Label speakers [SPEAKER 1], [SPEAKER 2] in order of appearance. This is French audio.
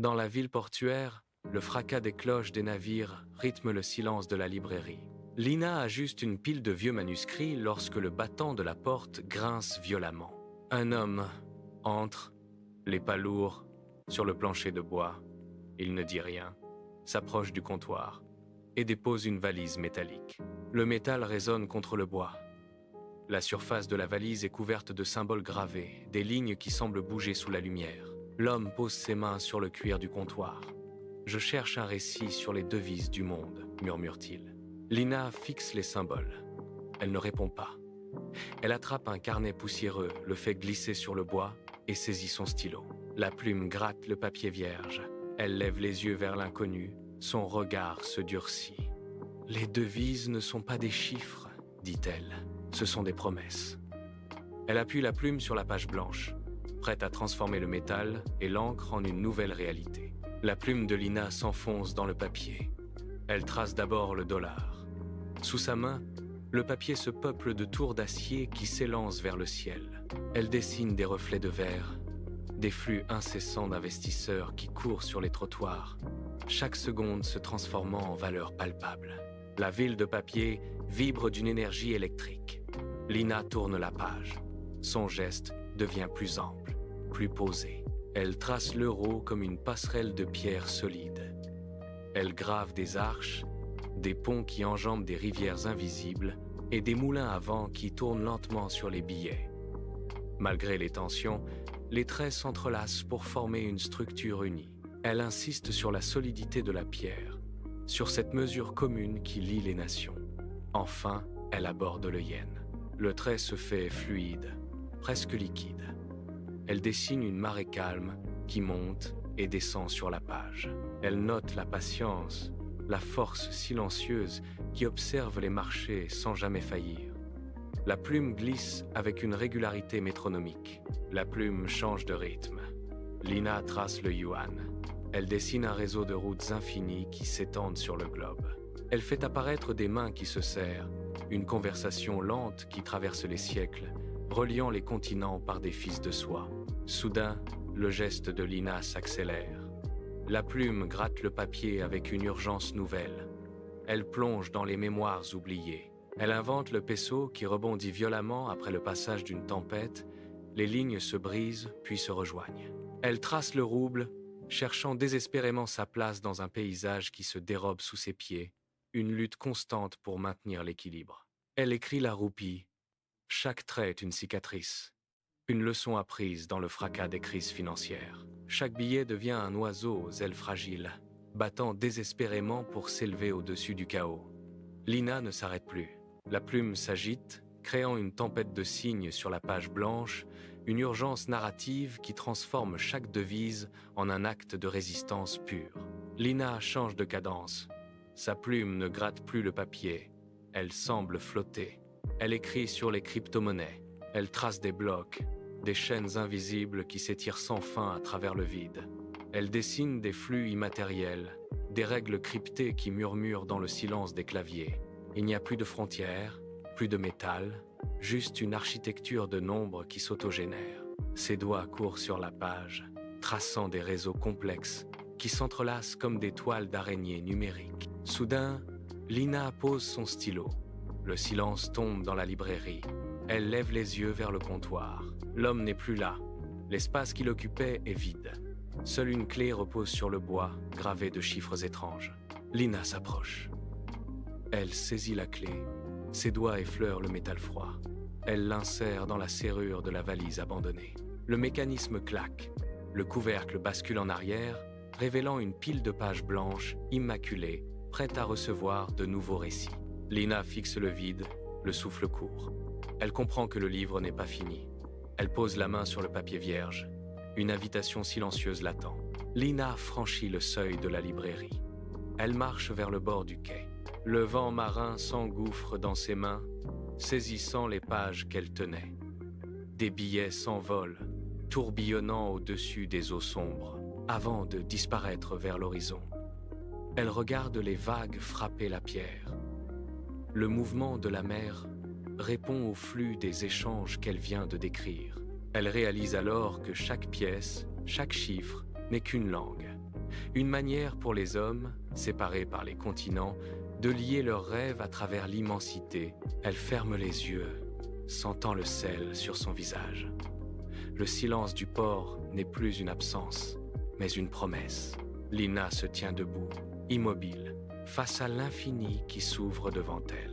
[SPEAKER 1] Dans la ville portuaire, le fracas des cloches des navires rythme le silence de la librairie. Lina ajuste une pile de vieux manuscrits lorsque le battant de la porte grince violemment. Un homme entre, les pas lourds, sur le plancher de bois. Il ne dit rien, s'approche du comptoir et dépose une valise métallique. Le métal résonne contre le bois. La surface de la valise est couverte de symboles gravés, des lignes qui semblent bouger sous la lumière. L'homme pose ses mains sur le cuir du comptoir. « Je cherche un récit sur les devises du monde », murmure-t-il. Lina fixe les symboles. Elle ne répond pas. Elle attrape un carnet poussiéreux, le fait glisser sur le bois et saisit son stylo. La plume gratte le papier vierge. Elle lève les yeux vers l'inconnu. Son regard se durcit. « Les devises ne sont pas des chiffres, dit-elle. Ce sont des promesses. » Elle appuie la plume sur la page blanche, prête à transformer le métal et l'encre en une nouvelle réalité. La plume de Lina s'enfonce dans le papier. Elle trace d'abord le dollar. Sous sa main, le papier se peuple de tours d'acier qui s'élancent vers le ciel. Elle dessine des reflets de verre, des flux incessants d'investisseurs qui courent sur les trottoirs, chaque seconde se transformant en valeur palpable. La ville de papier vibre d'une énergie électrique. Lina tourne la page. Son geste devient plus ample, plus posé. Elle trace l'euro comme une passerelle de pierres solides. Elle grave des arches, des ponts qui enjambent des rivières invisibles et des moulins à vent qui tournent lentement sur les billets. Malgré les tensions, les traits s'entrelacent pour former une structure unie. Elle insiste sur la solidité de la pierre, sur cette mesure commune qui lie les nations. Enfin, elle aborde le yen. Le trait se fait fluide, presque liquide. Elle dessine une marée calme qui monte et descend sur la page. Elle note la patience, la force silencieuse qui observe les marchés sans jamais faillir. La plume glisse avec une régularité métronomique. La plume change de rythme. Lina trace le yuan. Elle dessine un réseau de routes infinies qui s'étendent sur le globe. Elle fait apparaître des mains qui se serrent, une conversation lente qui traverse les siècles, reliant les continents par des fils de soie. Soudain, le geste de Lina s'accélère. La plume gratte le papier avec une urgence nouvelle. Elle plonge dans les mémoires oubliées. Elle invente le peso qui rebondit violemment après le passage d'une tempête. Les lignes se brisent puis se rejoignent. Elle trace le rouble, cherchant désespérément sa place dans un paysage qui se dérobe sous ses pieds, une lutte constante pour maintenir l'équilibre. Elle écrit la roupie. Chaque trait est une cicatrice, une leçon apprise dans le fracas des crises financières. Chaque billet devient un oiseau aux ailes fragiles, battant désespérément pour s'élever au-dessus du chaos. Lina ne s'arrête plus. La plume s'agite, créant une tempête de signes sur la page blanche, une urgence narrative qui transforme chaque devise en un acte de résistance pure. Lina change de cadence. Sa plume ne gratte plus le papier. Elle semble flotter. Elle écrit sur les crypto-monnaies. Elle trace des blocs, des chaînes invisibles qui s'étirent sans fin à travers le vide. Elle dessine des flux immatériels, des règles cryptées qui murmurent dans le silence des claviers. Il n'y a plus de frontières, plus de métal, juste une architecture de nombres qui s'autogénère. Ses doigts courent sur la page, traçant des réseaux complexes qui s'entrelacent comme des toiles d'araignées numériques. Soudain, Lina pose son stylo. Le silence tombe dans la librairie. Elle lève les yeux vers le comptoir. L'homme n'est plus là. L'espace qu'il occupait est vide. Seule une clé repose sur le bois, gravée de chiffres étranges. Lina s'approche. Elle saisit la clé. Ses doigts effleurent le métal froid. Elle l'insère dans la serrure de la valise abandonnée. Le mécanisme claque. Le couvercle bascule en arrière, révélant une pile de pages blanches, immaculées, prête à recevoir de nouveaux récits. Lina fixe le vide, le souffle court. Elle comprend que le livre n'est pas fini. Elle pose la main sur le papier vierge. Une invitation silencieuse l'attend. Lina franchit le seuil de la librairie. Elle marche vers le bord du quai. Le vent marin s'engouffre dans ses mains, saisissant les pages qu'elle tenait. Des billets s'envolent, tourbillonnant au-dessus des eaux sombres, avant de disparaître vers l'horizon. Elle regarde les vagues frapper la pierre. Le mouvement de la mer répond au flux des échanges qu'elle vient de décrire. Elle réalise alors que chaque pièce, chaque chiffre n'est qu'une langue, Une manière pour les hommes, séparés par les continents, de lier leurs rêves à travers l'immensité. Elle ferme les yeux, sentant le sel sur son visage. Le silence du port n'est plus une absence, mais une promesse. Lina se tient debout, immobile, face à l'infini qui s'ouvre devant elle.